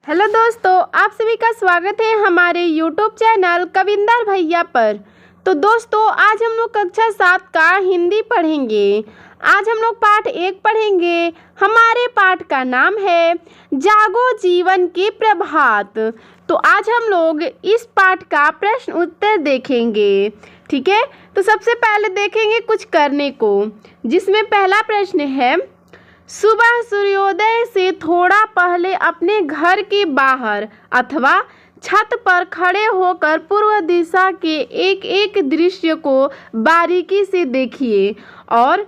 Hello दोस्तों, आप सभी का स्वागत है हमारे यूट्यूब चैनल कविंदर भैया पर। तो दोस्तों, आज हम लोग कक्षा 7 का हिंदी पढ़ेंगे। आज हम लोग पाठ 1 पढ़ेंगे। हमारे पाठ का नाम है जागो जीवन की प्रभात। तो आज हम लोग इस पाठ का प्रश्न उत्तर देखेंगे। ठीक है, तो सबसे पहले देखेंगे कुछ करने को, जिसमें पहला प्रश्न है, सुबह सूर्योदय से थोड़ा पहले अपने घर के बाहर अथवा छत पर खड़े होकर पूर्व दिशा के एक एक दृश्य को बारीकी से देखिए और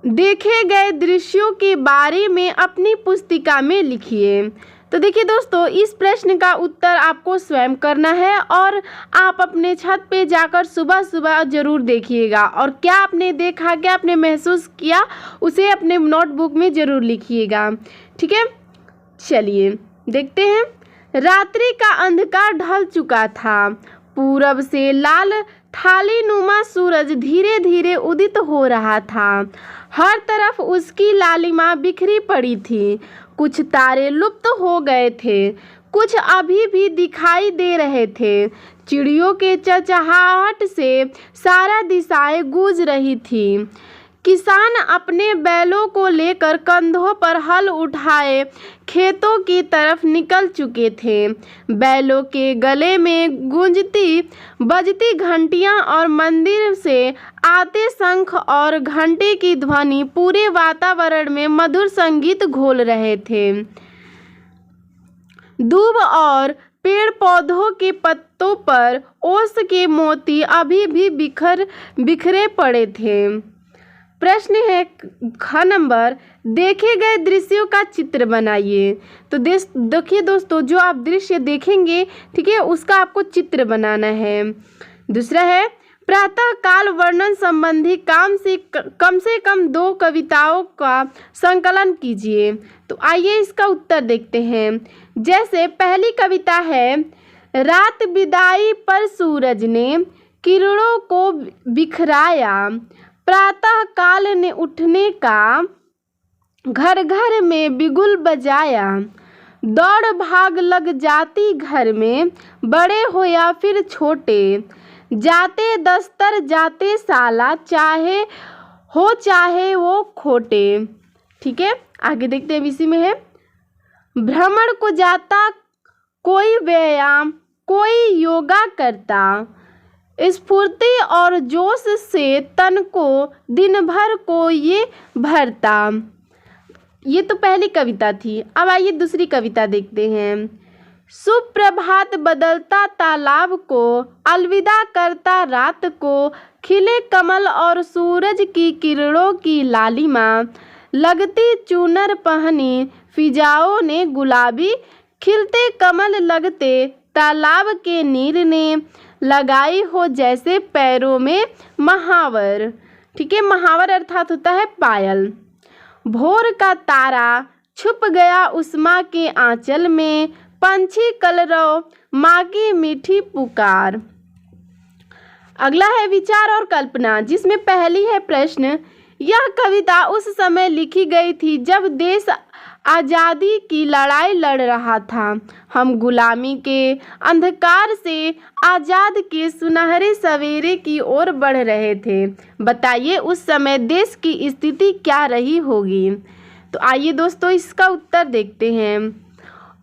देखे गए दृश्यों के बारे में अपनी पुस्तिका में लिखिए। तो देखिए दोस्तों, इस प्रश्न का उत्तर आपको स्वयं करना है और आप अपने छत पे जाकर सुबह सुबह ज़रूर देखिएगा और क्या आपने देखा, क्या आपने महसूस किया, उसे अपने नोटबुक में ज़रूर लिखिएगा। ठीक है, चलिए देखते हैं। रात्रि का अंधकार ढल चुका था। पूरब से लाल थालीनुमा सूरज धीरे धीरे उदित हो रहा था। हर तरफ उसकी लालिमा बिखरी पड़ी थी। कुछ तारे लुप्त हो गए थे, कुछ अभी भी दिखाई दे रहे थे। चिड़ियों के चहचहाहट से सारा दिशाएं गूंज रही थी। किसान अपने बैलों को लेकर कंधों पर हल उठाए खेतों की तरफ निकल चुके थे। बैलों के गले में गूंजती बजती घंटियां और मंदिर से आते शंख और घंटे की ध्वनि पूरे वातावरण में मधुर संगीत घोल रहे थे। दूब और पेड़ पौधों के पत्तों पर ओस के मोती अभी भी बिखरे पड़े थे। प्रश्न है ख नंबर, देखे गए दृश्यों का चित्र बनाइए। तो देखिए दोस्तों, जो आप दृश्य देखेंगे, ठीक है, उसका आपको चित्र बनाना है। दूसरा है, प्रातः काल वर्णन संबंधी से कम 2 कविताओं का संकलन कीजिए। तो आइए इसका उत्तर देखते हैं। जैसे पहली कविता है, रात विदाई पर सूरज ने किरणों को बिखराया, प्रातः काल ने उठने का घर घर में बिगुल बजाया, दौड़ भाग लग जाती घर में, बड़े हो या फिर छोटे, जाते दस्तर जाते साला, चाहे वो खोटे। ठीक है, आगे देखते हैं। इसी में है, भ्रमण को जाता कोई व्यायाम, कोई योगा करता, स्फूर्ति और जोश से तन को दिन भर को ये भरता। ये तो पहली कविता थी। अब आइए दूसरी कविता देखते हैं। सुप्रभात बदलता तालाब को, अलविदा करता रात को, खिले कमल और सूरज की किरणों की लालिमा, लगती चूनर पहनी फिजाओं ने गुलाबी, खिलते कमल लगते तालाब के नीर ने, लगाई हो जैसे पैरों में महावर। ठीक है, महावर अर्थात होता है पायल। भोर का तारा छुप गया उस माँ के आंचल में, पंछी कलरव माँ की मीठी पुकार। अगला है विचार और कल्पना, जिसमें पहली है प्रश्न, यह कविता उस समय लिखी गई थी जब देश आज़ादी की लड़ाई लड़ रहा था। हम गुलामी के अंधकार से आज़ाद के सुनहरे सवेरे की ओर बढ़ रहे थे। बताइए उस समय देश की स्थिति क्या रही होगी। तो आइए दोस्तों, इसका उत्तर देखते हैं।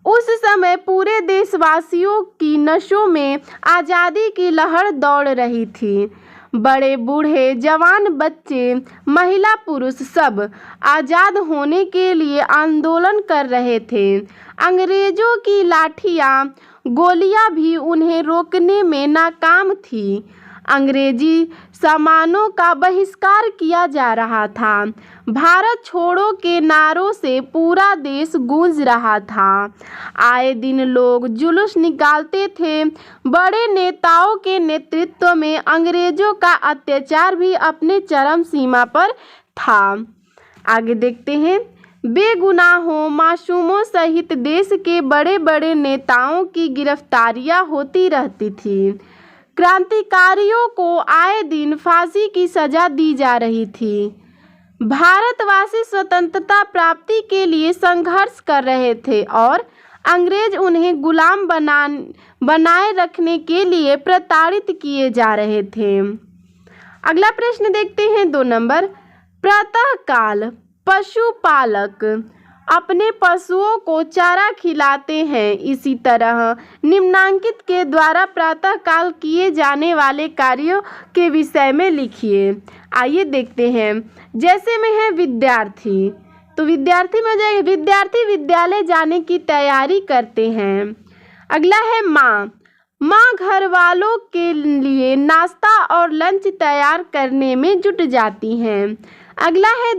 उस समय पूरे देशवासियों की नसों में आज़ादी की लहर दौड़ रही थी। बड़े बूढ़े जवान बच्चे महिला पुरुष सब आज़ाद होने के लिए आंदोलन कर रहे थे। अंग्रेजों की लाठियाँ गोलियाँ भी उन्हें रोकने में नाकाम थी। अंग्रेजी सामानों का बहिष्कार किया जा रहा था। भारत छोड़ो के नारों से पूरा देश गूंज रहा था। आए दिन लोग जुलूस निकालते थे। बड़े नेताओं के नेतृत्व में अंग्रेजों का अत्याचार भी अपने चरम सीमा पर था। आगे देखते हैं। बेगुनाहों मासूमों सहित देश के बड़े बड़े नेताओं की गिरफ्तारियां होती रहती थी। क्रांतिकारियों को आए दिन फांसी की सजा दी जा रही थी। भारतवासी स्वतंत्रता प्राप्ति के लिए संघर्ष कर रहे थे और अंग्रेज उन्हें गुलाम बनाए रखने के लिए प्रताड़ित किए जा रहे थे। अगला प्रश्न देखते हैं 2 नंबर। प्रातःकाल पशुपालक अपने पशुओं को चारा खिलाते हैं। इसी तरह निम्नांकित के द्वारा प्रातःकाल किए जाने वाले कार्यों के विषय में लिखिए। आइए देखते हैं। जैसे में है विद्यार्थी, तो विद्यार्थी में हो जाएगा विद्यार्थी विद्यालय जाने की तैयारी करते हैं। अगला है माँ घर वालों के लिए नाश्ता और लंच तैयार करने में जुट जाती हैं। अगला है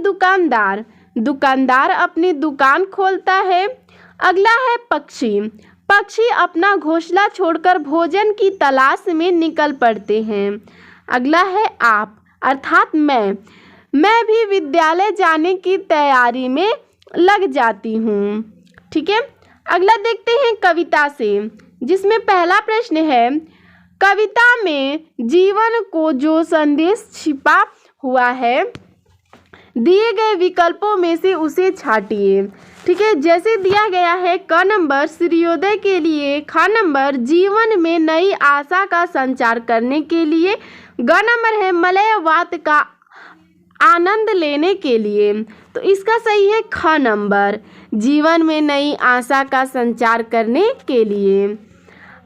दुकानदार अपनी दुकान खोलता है। अगला है पक्षी अपना घोंसला छोड़कर भोजन की तलाश में निकल पड़ते हैं। अगला है आप अर्थात मैं भी विद्यालय जाने की तैयारी में लग जाती हूँ। ठीक है, अगला देखते हैं कविता से, जिसमें पहला प्रश्न है कविता में जीवन को जो संदेश छिपा हुआ है दिए गए विकल्पों में से उसे छांटिए। ठीक है, जैसे दिया गया है क नंबर सूर्योदय के लिए, ख नंबर जीवन में नई आशा का संचार करने के लिए, ग नंबर है मलयवात का आनंद लेने के लिए। तो इसका सही है ख नंबर जीवन में नई आशा का संचार करने के लिए।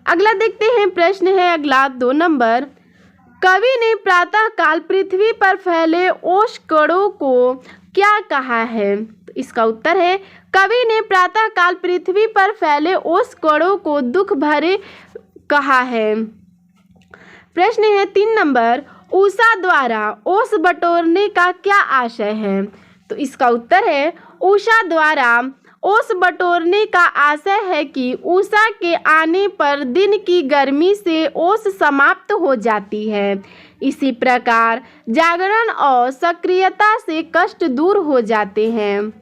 अगला देखते हैं प्रश्न है अगला 2 नंबर। कवि ने प्रातःकाल पृथ्वी पर फैले ओस कणों को क्या कहा है? तो इसका उत्तर है कवि ने प्रातःकाल पृथ्वी पर फैले ओस कणों को दुख भरे कहा है। प्रश्न है 3 नंबर। उषा द्वारा ओस बटोरने का क्या आशय है? तो इसका उत्तर है उषा द्वारा ओस बटोरने का आशय है कि उषा के आने पर दिन की गर्मी से ओस समाप्त हो जाती है। इसी प्रकार जागरण और सक्रियता से कष्ट दूर हो जाते हैं।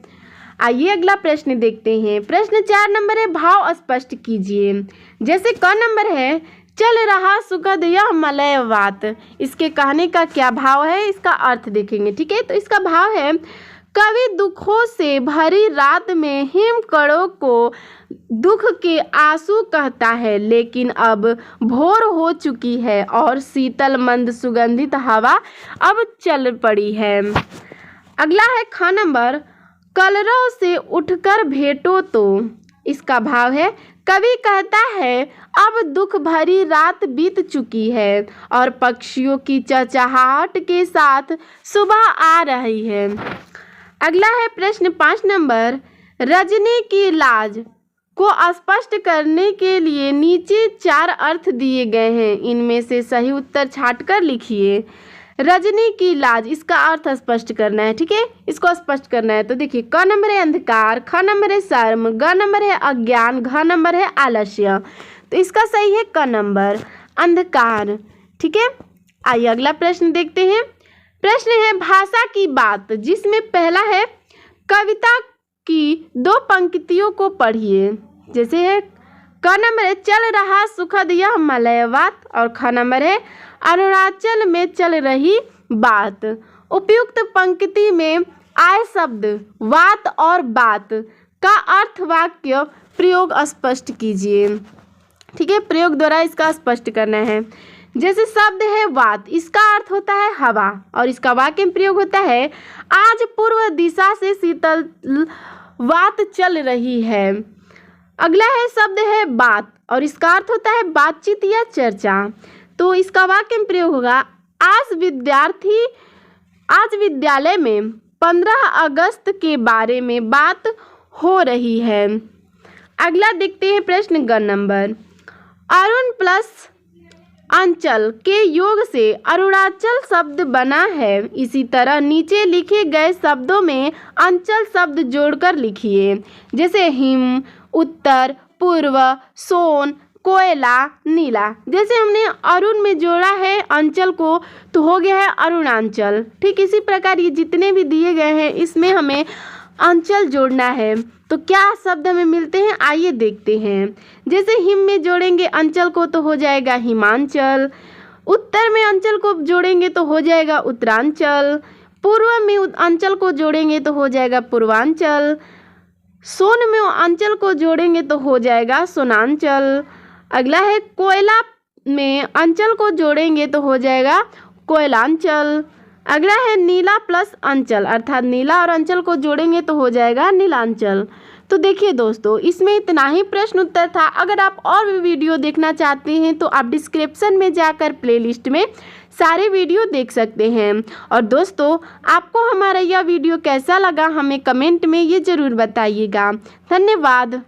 आइए अगला प्रश्न देखते हैं। प्रश्न 4 नंबर है भाव स्पष्ट कीजिए। जैसे क नंबर है चल रहा सुखद यह मलयवात, इसके कहने का क्या भाव है, इसका अर्थ देखेंगे। ठीक है, तो इसका भाव है कवि दुखों से भरी रात में हिमकणों को दुख के आंसू कहता है, लेकिन अब भोर हो चुकी है और शीतल मंद सुगंधित हवा अब चल पड़ी है। अगला है ख नंबर कलरव से उठकर भेंटो तो, इसका भाव है कवि कहता है अब दुख भरी रात बीत चुकी है और पक्षियों की चहचहाहट के साथ सुबह आ रही है। अगला है प्रश्न 5 नंबर। रजनी की लाज को स्पष्ट करने के लिए नीचे 4 अर्थ दिए गए हैं, इनमें से सही उत्तर छांटकर लिखिए। रजनी की लाज, इसका अर्थ स्पष्ट करना है। ठीक है, इसको स्पष्ट करना है। तो देखिए क नंबर है अंधकार, ख नंबर है शर्म, ग नंबर है अज्ञान, घ नंबर है आलस्य। तो इसका सही है क नंबर अंधकार। ठीक है, आइए अगला प्रश्न देखते हैं। प्रश्न है भाषा की बात, जिसमें पहला है कविता की 2 पंक्तियों को पढ़िए। जैसे है क नंबर है चल रहा सुखद यह मलयवात और ख नंबर है अरुणाचल में चल रही बात। उपयुक्त पंक्ति में आए शब्द वात और बात का अर्थ वाक्य प्रयोग स्पष्ट कीजिए। ठीक है, प्रयोग द्वारा इसका स्पष्ट करना है। जैसे शब्द है वात, इसका अर्थ होता है हवा और इसका वाक्य में प्रयोग होता है आज पूर्व दिशा से शीतल वात चल रही है। अगला है शब्द है बात और इसका अर्थ होता है बातचीत या चर्चा। तो इसका वाक्य में प्रयोग होगा आज विद्यालय में 15 अगस्त के बारे में बात हो रही है। अगला देखते हैं प्रश्न ग नंबर। अरुण प्लस अंचल के योग से अरुणाचल शब्द बना है। इसी तरह नीचे लिखे गए शब्दों में अंचल शब्द जोड़कर लिखिए। जैसे हिम, उत्तर, पूर्व, सोन, कोयला, नीला। जैसे हमने अरुण में जोड़ा है अंचल को तो हो गया है अरुणाचल। ठीक इसी प्रकार ये जितने भी दिए गए हैं इसमें हमें अंचल जोड़ना है। तो क्या शब्द हमें मिलते हैं, आइए देखते हैं। जैसे हिम में जोड़ेंगे अंचल को तो हो जाएगा हिमांचल, उत्तर में अंचल को जोड़ेंगे तो हो जाएगा उत्तरांचल, पूर्व में अंचल को जोड़ेंगे तो हो जाएगा पूर्वांचल। सोन में अंचल को जोड़ेंगे तो हो जाएगा सोनांचल। अगला है कोयला में अंचल को जोड़ेंगे तो हो जाएगा कोयलांचल। अगला है नीला प्लस अंचल, अर्थात नीला और अंचल को जोड़ेंगे तो हो जाएगा नीलांचल। तो देखिए दोस्तों, इसमें इतना ही प्रश्न उत्तर था। अगर आप और भी वीडियो देखना चाहते हैं तो आप डिस्क्रिप्शन में जाकर प्लेलिस्ट में सारे वीडियो देख सकते हैं। और दोस्तों, आपको हमारा यह वीडियो कैसा लगा हमें कमेंट में ये ज़रूर बताइएगा। धन्यवाद।